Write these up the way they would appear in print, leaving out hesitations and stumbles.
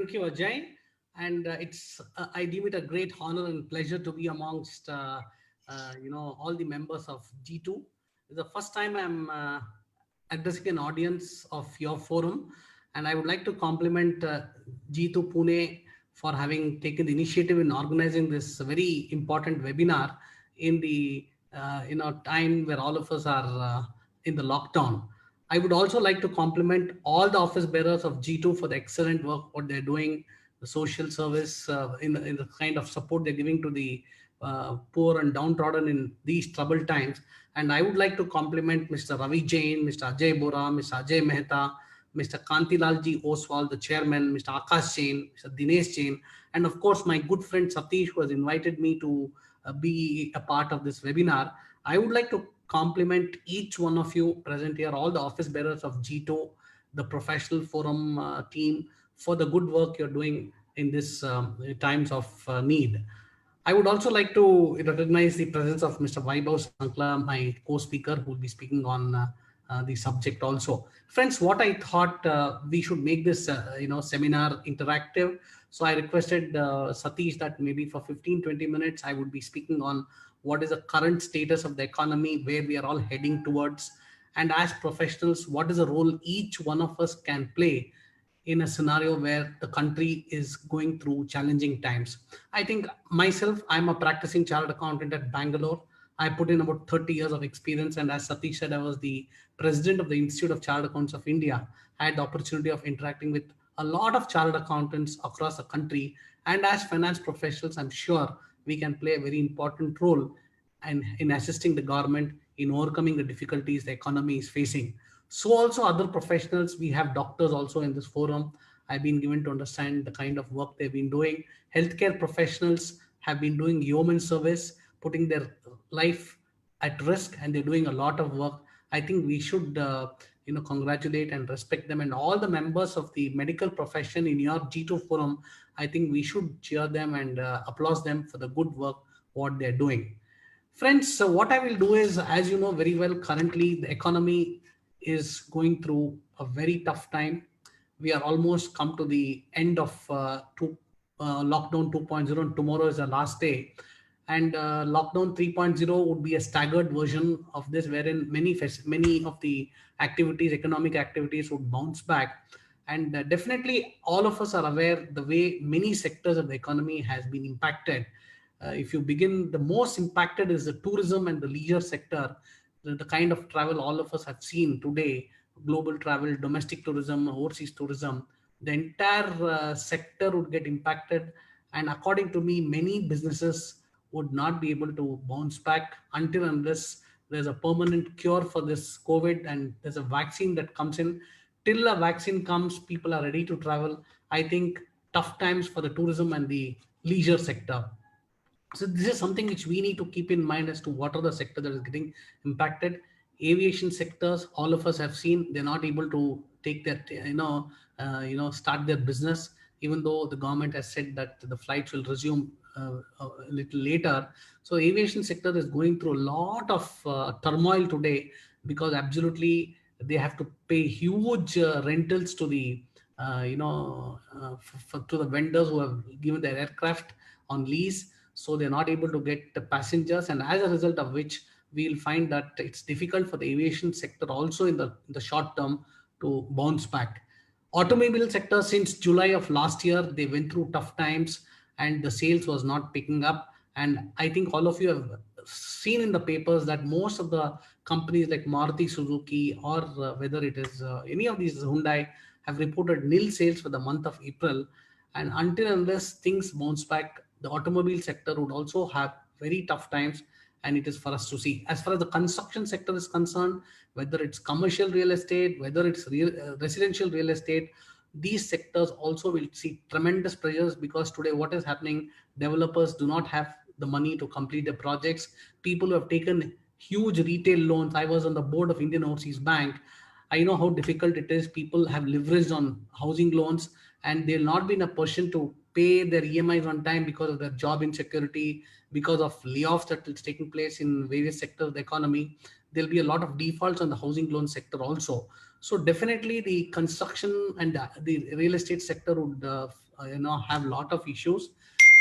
Thank you, Ajay. And I deem it a great honor and pleasure to be amongst, all the members of G2. It's the first time I'm addressing an audience of your forum. And I would like to compliment G2 Pune for having taken the initiative in organizing this very important webinar in the, time where all of us are in the lockdown. I would also like to compliment all the office bearers of G2 for the excellent work what they're doing, the social service in the kind of support they're giving to the poor and downtrodden in these troubled times. And I would like to compliment Mr. Ravi Jain, Mr. Ajay Bora, Mr. Ajay Mehta, Mr. Kantilalji Oswal, the chairman, Mr. Akash Jain, Mr. Dinesh Jain, and of course my good friend Satish, who has invited me to be a part of this webinar. I would like to compliment each one of you present here, all the office bearers of G2, the professional forum team, for the good work you're doing in this times of need. I would also like to recognize the presence of Mr. Vaibhav Sankla, my co-speaker, who will be speaking on the subject also. Friends, what I thought we should make this seminar interactive. So I requested Satish that maybe for 15-20 minutes I would be speaking on what is the current status of the economy, where we are all heading towards, and as professionals, what is the role each one of us can play in a scenario where the country is going through challenging times. I think myself, I'm a practicing chartered accountant at Bangalore. I put in about 30 years of experience, and as Satish said, I was the president of the Institute of Chartered Accountants of India. I had the opportunity of interacting with a lot of chartered accountants across the country, and as finance professionals, I'm sure we can play a very important role in assisting the government in overcoming the difficulties the economy is facing. So also other professionals, we have doctors also in this forum. I've been given to understand the kind of work they've been doing. Healthcare professionals have been doing yeoman service, putting their life at risk, and they're doing a lot of work. I think we should congratulate and respect them, and all the members of the medical profession in your G2 forum. I think we should cheer them and applaud them for the good work what they're doing. Friends, so what I will do is, as you know very well, currently the economy is going through a very tough time. We are almost come to the end of lockdown 2.0, and tomorrow is the last day. And lockdown 3.0 would be a staggered version of this, wherein many of the activities, economic activities, would bounce back. And definitely all of us are aware the way many sectors of the economy has been impacted. If you begin, the most impacted is the tourism and the leisure sector. The kind of travel all of us have seen today, global travel, domestic tourism, overseas tourism, the entire sector would get impacted. And according to me, many businesses would not be able to bounce back until unless there's a permanent cure for this COVID and there's a vaccine that comes in. Till a vaccine comes, people are ready to travel. I think tough times for the tourism and the leisure sector. So this is something which we need to keep in mind as to what are the sector that is getting impacted. Aviation sectors, all of us have seen, they're not able to take that, start their business, even though the government has said that the flights will resume a little later. So aviation sector is going through a lot of turmoil today, because absolutely they have to pay huge rentals to the to the vendors who have given their aircraft on lease. So they're not able to get the passengers, and as a result of which we'll find that it's difficult for the aviation sector also in the short term to bounce back. Automobile sector, since July of last year, they went through tough times and the sales was not picking up. And I think all of you have seen in the papers that most of the companies like Maruti Suzuki, or whether it is any of these Hyundai, have reported nil sales for the month of April. And until unless things bounce back, the automobile sector would also have very tough times, and it is for us to see. As far as the construction sector is concerned, whether it's commercial real estate, whether it's residential real estate, these sectors also will see tremendous pressures, because today what is happening, developers do not have the money to complete their projects. People who have taken huge retail loans, I was on the board of Indian Overseas Bank, I know how difficult it is. People have leveraged on housing loans, and they'll not be in a position to pay their EMIs on time because of their job insecurity, because of layoffs that is taking place in various sectors of the economy. There'll be a lot of defaults on the housing loan sector also. So definitely the construction and the real estate sector would have a lot of issues.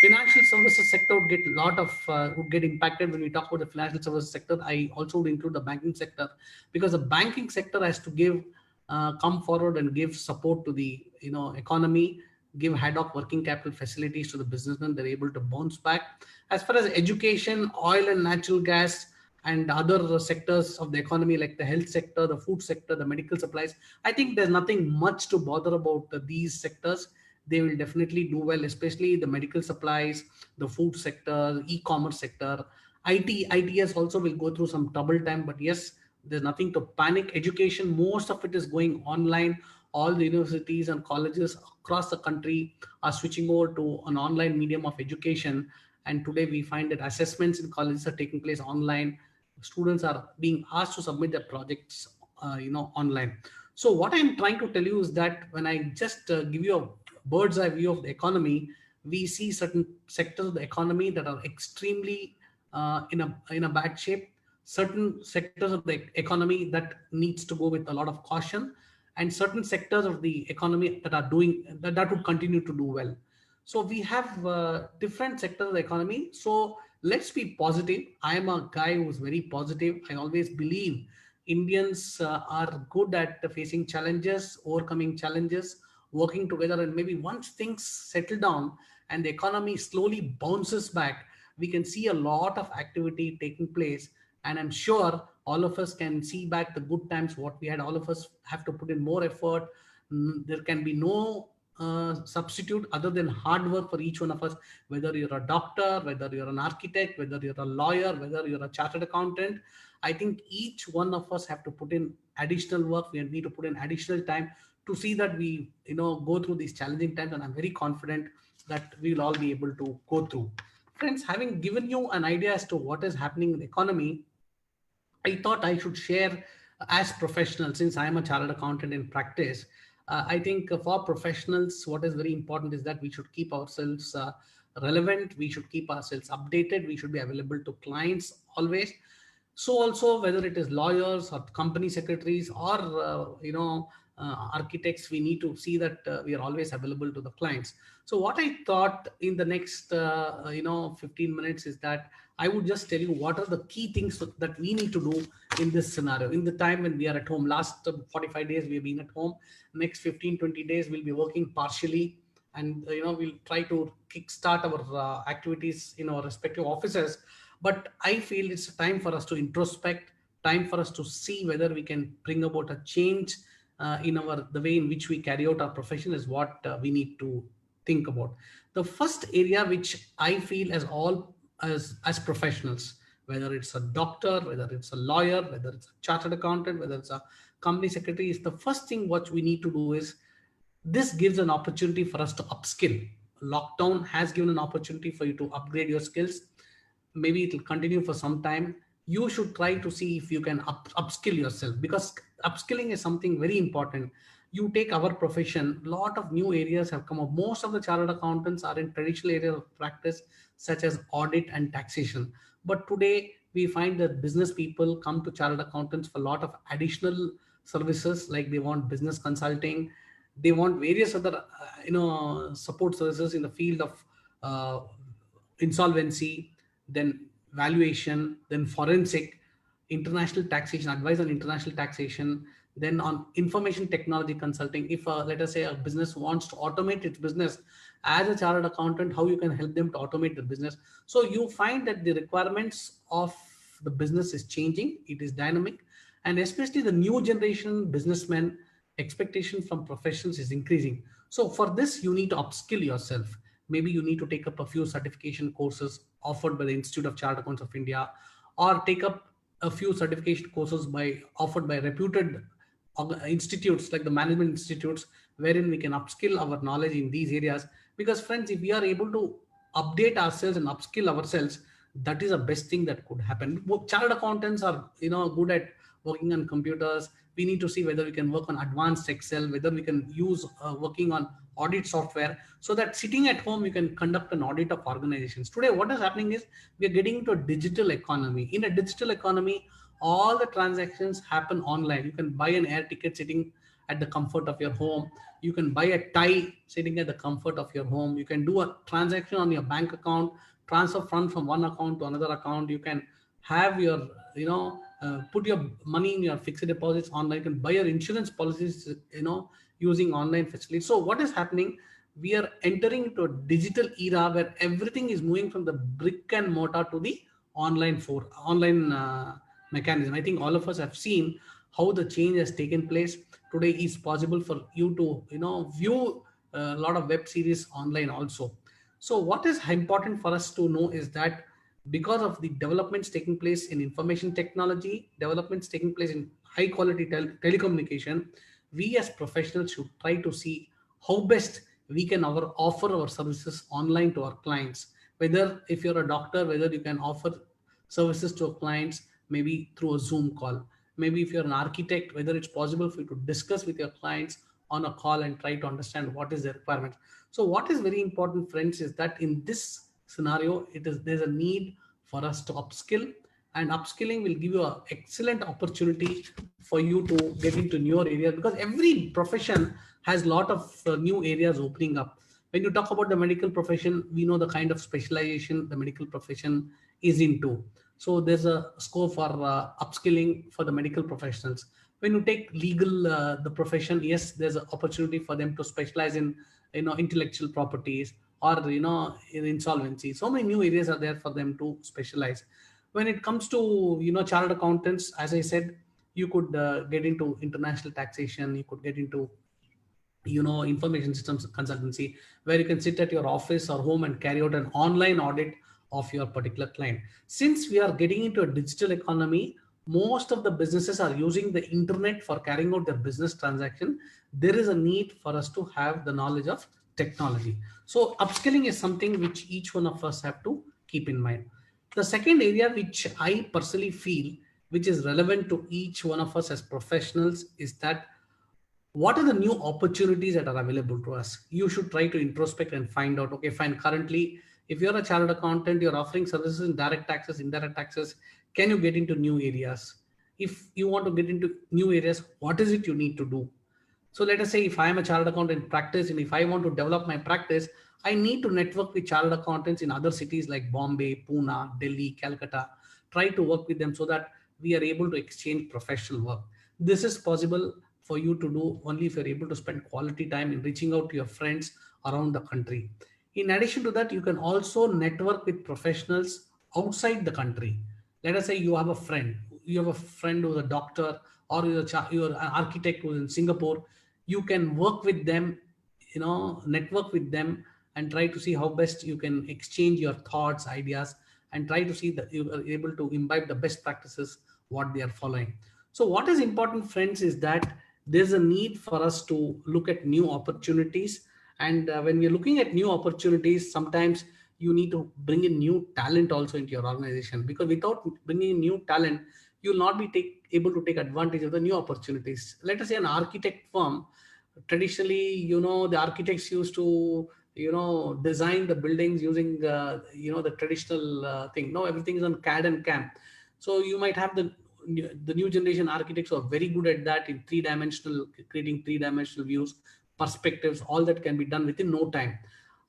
Financial services sector would get a lot of would get impacted. When we talk about the financial services sector, I also would include the banking sector, because the banking sector has to give come forward and give support to the economy, give ad hoc working capital facilities to the businessmen. They're able to bounce back. As far as education, oil and natural gas, and other sectors of the economy like the health sector, the food sector, the medical supplies, I think there's nothing much to bother about these sectors. They will definitely do well, especially the medical supplies, the food sector, e-commerce sector. ITS also will go through some trouble time, but yes, there's nothing to panic. Education, most of it is going online. All the universities and colleges across the country are switching over to an online medium of education. And today we find that assessments in colleges are taking place online. Students are being asked to submit their projects online. So what I'm trying to tell you is that when I just give you a bird's eye view of the economy, we see certain sectors of the economy that are extremely in a bad shape, certain sectors of the economy that needs to go with a lot of caution, and certain sectors of the economy that are doing that would continue to do well. So we have different sectors of the economy. So let's be positive. I am a guy who's very positive. I always believe Indians are good at facing challenges, overcoming challenges, working together, and maybe once things settle down and the economy slowly bounces back, we can see a lot of activity taking place. And I'm sure all of us can see back the good times what we had. All of us have to put in more effort. There can be no substitute other than hard work for each one of us, whether you're a doctor, whether you're an architect, whether you're a lawyer, whether you're a chartered accountant. I think each one of us have to put in additional work. We need to put in additional time to see that we go through these challenging times, and I'm very confident that we'll all be able to go through. Friends, having given you an idea as to what is happening in the economy, I thought I should share as professionals, since I am a chartered accountant in practice. I think for professionals, what is very important is that we should keep ourselves relevant. We should keep ourselves updated. We should be available to clients always. So also whether it is lawyers or company secretaries or architects, we need to see that we are always available to the clients. So what I thought in the next 15 minutes is that I would just tell you what are the key things that we need to do in this scenario, in the time when we are at home. Last 45 days we've been at home. Next 15-20 days we'll be working partially, and we'll try to kickstart our activities in our respective offices. But I feel it's time for us to introspect, time for us to see whether we can bring about a change in the way in which we carry out our profession is what we need to think about. The first area which I feel as professionals, whether it's a doctor, whether it's a lawyer, whether it's a chartered accountant, whether it's a company secretary, is the first thing what we need to do is this gives an opportunity for us to upskill. Lockdown has given an opportunity for you to upgrade your skills. Maybe it will continue for some time. You should try to see if you can upskill yourself, because upskilling is something very important. You take our profession, a lot of new areas have come up. Most of the chartered accountants are in traditional areas of practice such as audit and taxation, but today we find that business people come to chartered accountants for a lot of additional services, like they want business consulting, they want various other support services in the field of uh, insolvency, then valuation, then forensic, international taxation, advice on international taxation, then on information technology consulting. If let us say a business wants to automate its business, as a chartered accountant, how you can help them to automate the business. So you find that the requirements of the business is changing, it is dynamic, and especially the new generation businessmen, expectation from professionals is increasing. So for this, you need to upskill yourself. Maybe you need to take up a few certification courses offered by the Institute of Chartered Accountants of India, or take up a few certification courses offered by reputed institutes like the management institutes, wherein we can upskill our knowledge in these areas. Because friends, if we are able to update ourselves and upskill ourselves, that is the best thing that could happen. Chartered accountants are good at working on computers. We need to see whether we can work on advanced Excel, whether we can use working on audit software, so that sitting at home you can conduct an audit of organizations. Today what is happening is we are getting into a digital economy. In a digital economy, All the transactions happen online. You can buy an air ticket sitting at the comfort of your home. You can buy a tie sitting at the comfort of your home. You can do a transaction on your bank account, transfer funds from one account to another account. You can have your, put your money in your fixed deposits online. You can buy your insurance policies, using online facilities. So what is happening? We are entering into a digital era where everything is moving from the brick and mortar to the online mechanism. I think all of us have seen how the change has taken place. Today is possible for you to view a lot of web series online also. So what is important for us to know is that because of the developments taking place in information technology, developments taking place in high quality telecommunication, we as professionals should try to see how best we can offer our services online to our clients. Whether if you're a doctor, whether you can offer services to our clients maybe through a Zoom call. Maybe if you're an architect, whether it's possible for you to discuss with your clients on a call and try to understand what is their requirement. So what is very important, friends, is that in this scenario, there's a need for us to upskill, and upskilling will give you an excellent opportunity for you to get into newer areas, because every profession has a lot of new areas opening up. When you talk about the medical profession, we know the kind of specialization the medical profession is into. So there's a scope for upskilling for the medical professionals. When you take legal, the profession, yes, there's an opportunity for them to specialize in intellectual properties, or in insolvency. So many new areas are there for them to specialize. When it comes to chartered accountants, as I said, you could get into international taxation. You could get into information systems consultancy, where you can sit at your office or home and carry out an online audit of your particular client. Since we are getting into a digital economy, most of the businesses are using the internet for carrying out their business transaction. There is a need for us to have the knowledge of technology. So upskilling is something which each one of us have to keep in mind. The second area which I personally feel which is relevant to each one of us as professionals is that what are the new opportunities that are available to us. You should try to introspect and find out, okay, fine, currently if you're a chartered accountant, you're offering services in direct taxes, indirect taxes, can you get into new areas? If you want to get into new areas, what is it you need to do? So let us say if I am a chartered accountant in practice, and if I want to develop my practice, I need to network with chartered accountants in other cities like Bombay, Pune, Delhi, Calcutta. Try to work with them so that we are able to exchange professional work. This is possible for you to do only if you're able to spend quality time in reaching out to your friends around the country. In addition to that, you can also network with professionals outside the country. Let us say you have a friend who's a doctor, or you're an architect who's in Singapore. You can work with them, network with them, and try to see how best you can exchange your thoughts, ideas, and try to see that you are able to imbibe the best practices what they are following. So what is important, friends, is that there's a need for us to look at new opportunities. And when we're looking at new opportunities, sometimes you need to bring in new talent also into your organization, because without bringing in new talent, you'll not be able to take advantage of the new opportunities. Let us say an architect firm. Traditionally, the architects used to design the buildings using the traditional thing. Now everything is on CAD and CAM. So you might have the new generation architects who are very good at that, in creating three-dimensional views, perspectives. All that can be done within no time.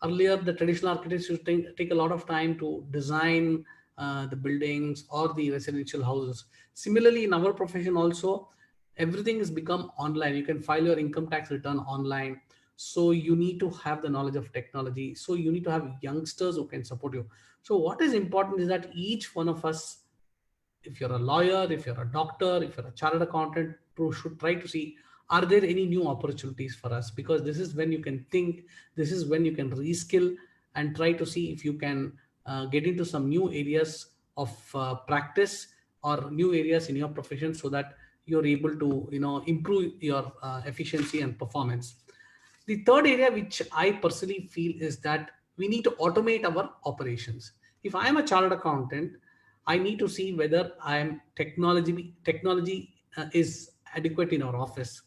Earlier, the traditional architects used to take a lot of time to design the buildings or the residential houses. Similarly, in our profession also, everything has become online. You can file your income tax return online. So you need to have the knowledge of technology. So you need to have youngsters who can support you. So what is important is that each one of us, if you're a lawyer, if you're a doctor, if you're a chartered accountant, should try to see, are there any new opportunities for us? Because this is when you can think, this is when you can reskill and try to see if you can get into some new areas of practice or new areas in your profession, so that you're able to improve your efficiency and performance. The third area which I personally feel is that we need to automate our operations. If I am a chartered accountant, I need to see whether I am technology is adequate in our office.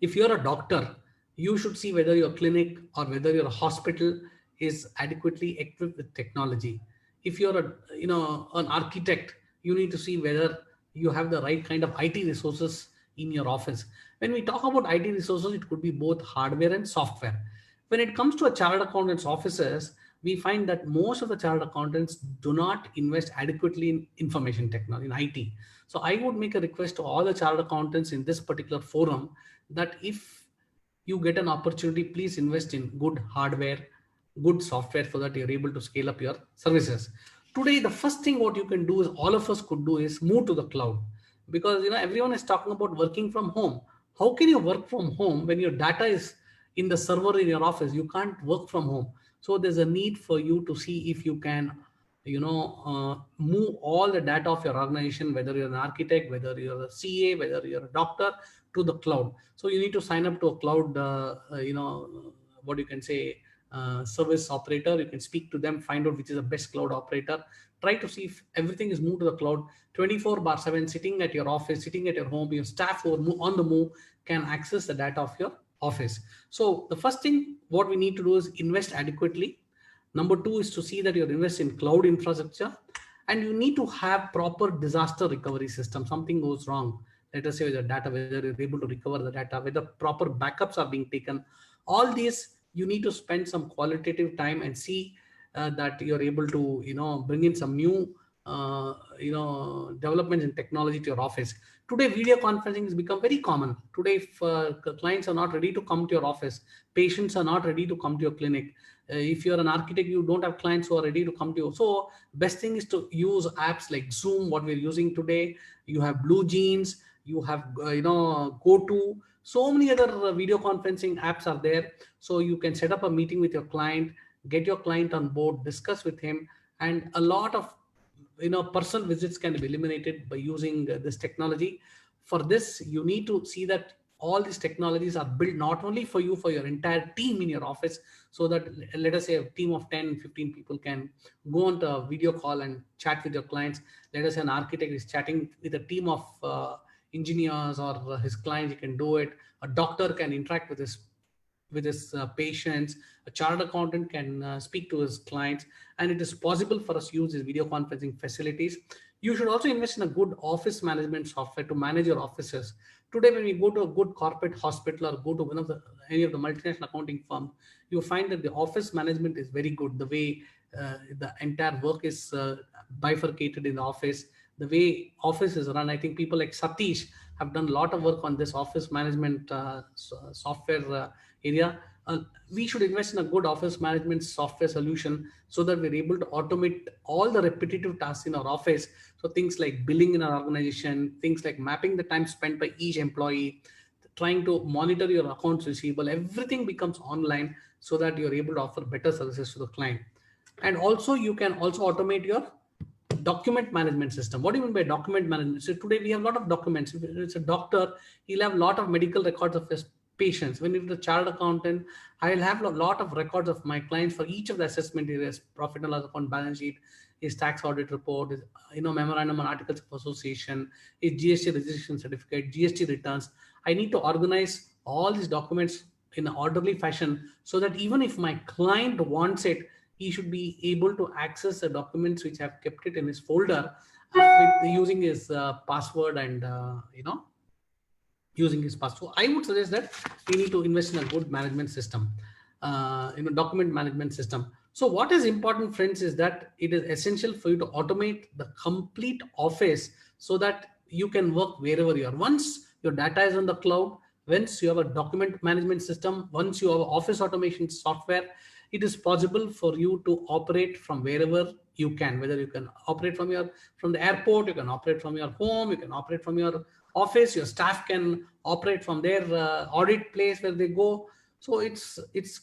If you're a doctor, you should see whether your clinic or whether your hospital is adequately equipped with technology. If you're an architect, you need to see whether you have the right kind of IT resources in your office. When we talk about IT resources, it could be both hardware and software. When it comes to a chartered accountant's offices, we find that most of the chartered accountants do not invest adequately in information technology, in IT. So I would make a request to all the chartered accountants in this particular forum that if you get an opportunity, please invest in good hardware, good software so that you're able to scale up your services. Today, the first thing what you can do is all of us could do is move to the cloud, because everyone is talking about working from home. How can you work from home when your data is in the server in your office? You can't work from home. So there's a need for you to see if you can move all the data of your organization, whether you're an architect, whether you're a CA, whether you're a doctor, to the cloud. So you need to sign up to a cloud, what you can say, service operator. You can speak to them, find out which is the best cloud operator. Try to see if everything is moved to the cloud 24/7, sitting at your office, sitting at your home. Your staff who are on the move can access the data of your office. So the first thing what we need to do is invest adequately. Number two is to see that you're investing in cloud infrastructure, and you need to have proper disaster recovery system. Something goes wrong, let us say with the data, whether you're able to recover the data, whether proper backups are being taken. All these you need to spend some qualitative time and see that you're able to bring in some new developments in technology to your office. Today video conferencing has become very common. Today, if clients are not ready to come to your office, patients are not ready to come to your clinic, if you're an architect, you don't have clients who are ready to come to you. So best thing is to use apps like Zoom, what we're using today. You have Blue Jeans, you have GoTo, so many other video conferencing apps are there. So you can set up a meeting with your client, get your client on board, discuss with him, and a lot of personal visits can be eliminated by using this technology. For this, you need to see that all these technologies are built not only for you, for your entire team in your office, so that let us say a team of 10-15 people can go on to a video call and chat with your clients. Let us say an architect is chatting with a team of engineers or his clients, he can do it. A doctor can interact with his patients. A chartered accountant can speak to his clients, and it is possible for us to use these video conferencing facilities. You should also invest in a good office management software to manage your offices. Today, when we go to a good corporate hospital or go to one of any of the multinational accounting firms, you find that the office management is very good. The way the entire work is bifurcated in the office, the way office is run. I think people like Satish have done a lot of work on this office management software area. We should invest in a good office management software solution so that we're able to automate all the repetitive tasks in our office. So things like billing in our organization, things like mapping the time spent by each employee, trying to monitor your accounts receivable, everything becomes online so that you're able to offer better services to the client. And also you can also automate your document management system. What do you mean by document management? So today we have a lot of documents. If it's a doctor, he'll have a lot of medical records of his patients. When it's a chartered accountant, I'll have a lot of records of my clients for each of the assessment areas: profit and loss account, balance sheet, his tax audit report, his memorandum and articles of association, his GST registration certificate, GST returns. I need to organize all these documents in an orderly fashion so that even if my client wants it, he should be able to access the documents which have kept it in his folder using his password and using his password. I would suggest that we need to invest in a good management system, document management system. So what is important, friends, is that it is essential for you to automate the complete office so that you can work wherever you are. Once your data is on the cloud, once you have a document management system, once you have office automation software, it is possible for you to operate from wherever you can. Whether you can operate from the airport, you can operate from your home, you can operate from your office, your staff can operate from their audit place where they go. So it's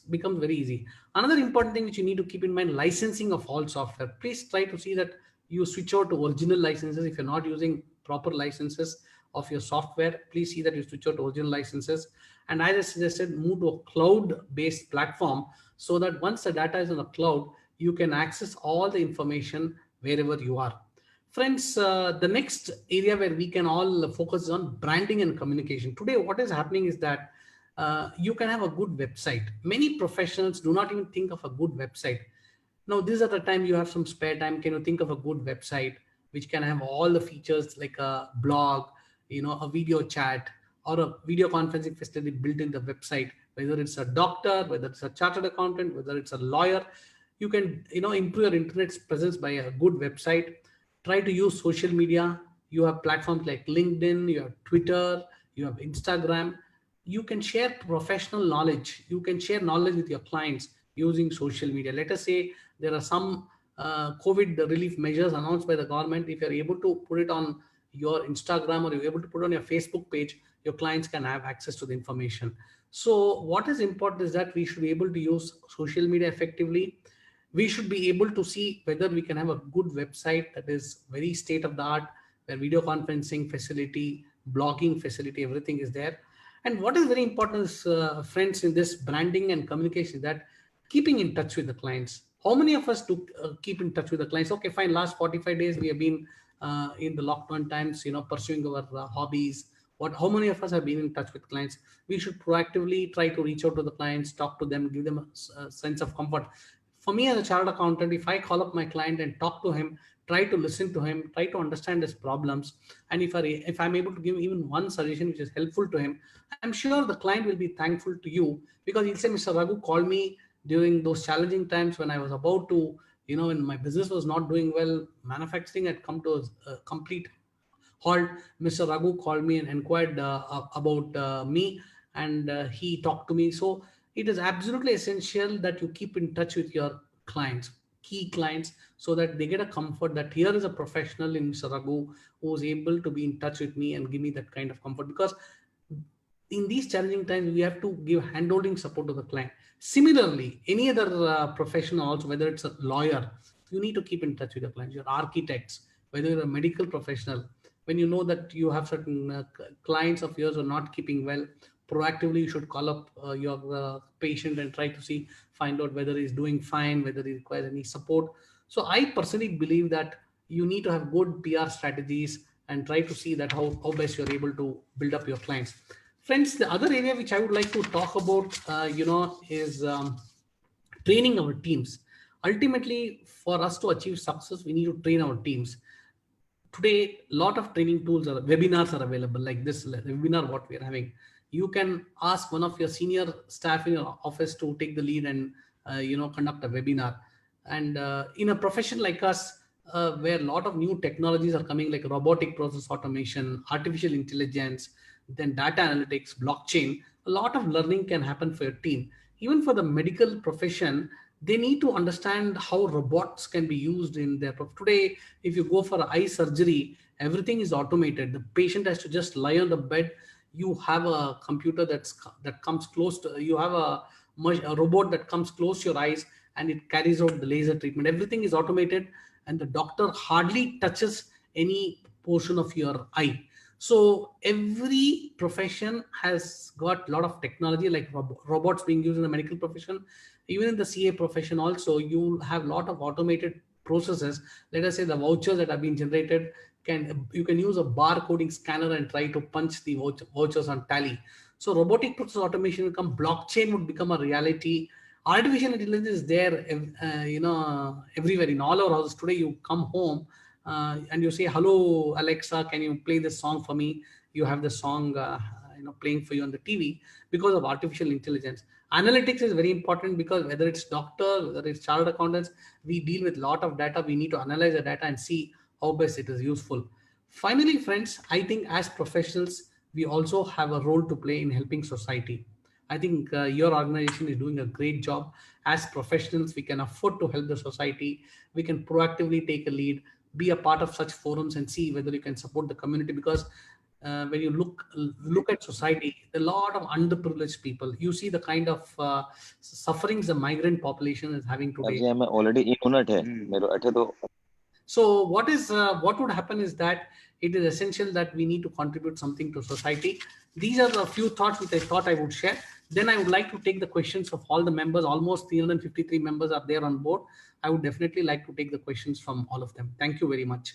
becomes very easy. Another important thing which you need to keep in mind: licensing of all software. Please try to see that you switch out to original licenses. If you're not using proper licenses of your software, please see that you switch out to original licenses. And as I suggested, move to a cloud-based platform so that once the data is on the cloud, you can access all the information wherever you are. Friends, the next area where we can all focus on branding and communication. Today, what is happening is that you can have a good website. Many professionals do not even think of a good website. Now, this is at the time you have some spare time. Can you think of a good website? which can have all the features like a blog, a video chat, or a video conferencing facility built in the website. Whether it's a doctor, whether it's a chartered accountant, whether it's a lawyer, you can improve your internet presence by a good website. Try to use social media. You have platforms like LinkedIn, you have Twitter, you have Instagram. You can share professional knowledge. You can share knowledge with your clients using social media. Let us say there are some COVID relief measures announced by the government. If you're able to put it on your Instagram, or you're able to put it on your Facebook page, your clients can have access to the information. So what is important is that we should be able to use social media effectively. We should be able to see whether we can have a good website that is very state of the art, where video conferencing facility, blogging facility, everything is there. And what is very important is, friends, in this branding and communication, is that keeping in touch with the clients. How many of us do keep in touch with the clients? Okay, fine. Last 45 days, we have been in the lockdown times, pursuing our hobbies. How many of us have been in touch with clients? We should proactively try to reach out to the clients, talk to them, give them a sense of comfort. For me as a chartered accountant, if I call up my client and talk to him, try to listen to him, try to understand his problems, and if I'm able to give even one suggestion which is helpful to him, I'm sure the client will be thankful to you, because he'll say, Mr. Raghu called me during those challenging times when I was about to, when my business was not doing well, manufacturing had come to a complete halt. Mr. Raghu called me and inquired about me, and he talked to me. So it is absolutely essential that you keep in touch with your clients, key clients, so that they get a comfort that here is a professional in Mr. Raghu who is able to be in touch with me and give me that kind of comfort. Because in these challenging times, we have to give handholding support to the client. Similarly, any other professional also, whether it's a lawyer, you need to keep in touch with your clients. Your architects, whether you're a medical professional, when you know that you have certain clients of yours who are not keeping well, proactively you should call up your patient and try to find out whether he's doing fine, whether he requires any support. So I personally believe that you need to have good PR strategies and try to see that how best you're able to build up your clients. Friends, the other area which I would like to talk about, is training our teams. Ultimately, for us to achieve success, we need to train our teams. Today, a lot of training tools webinars are available, like this webinar what we are having. You can ask one of your senior staff in your office to take the lead and conduct a webinar. And in a profession like us, where a lot of new technologies are coming, like robotic process automation, artificial intelligence, then data analytics, blockchain, a lot of learning can happen for your team. Even for the medical profession, they need to understand how robots can be used in their today. If you go for eye surgery, everything is automated. The patient has to just lie on the bed. You have a computer that comes close to, you have a robot that comes close to your eyes, and it carries out the laser treatment. Everything is automated, and the doctor hardly touches any portion of your eye. So every profession has got a lot of technology, like robots being used in the medical profession. Even in the CA profession also, you have a lot of automated processes. Let us say the vouchers that have been generated, you can use a barcoding scanner and try to punch the vouchers on tally. So robotic process automation will come, blockchain would become a reality. Artificial intelligence is there, everywhere in all our houses. Today, you come home and you say, "Hello, Alexa, can you play this song for me?" You have the song, playing for you on the TV because of artificial intelligence. Analytics is very important, because whether it's doctor, whether it's chartered accountants, we deal with a lot of data. We need to analyze the data and see how best it is useful. Finally, friends, I think as professionals, we also have a role to play in helping society. I think your organization is doing a great job. As professionals, we can afford to help the society. We can proactively take a lead, be a part of such forums, and see whether you can support the community. Because when you look at society, a lot of underprivileged people. You see the kind of sufferings the migrant population is having today. So what would happen is that it is essential that we need to contribute something to society. These are the few thoughts which I thought I would share. Then I would like to take the questions of all the members. Almost 353 members are there on board. I would definitely like to take the questions from all of them. Thank you very much.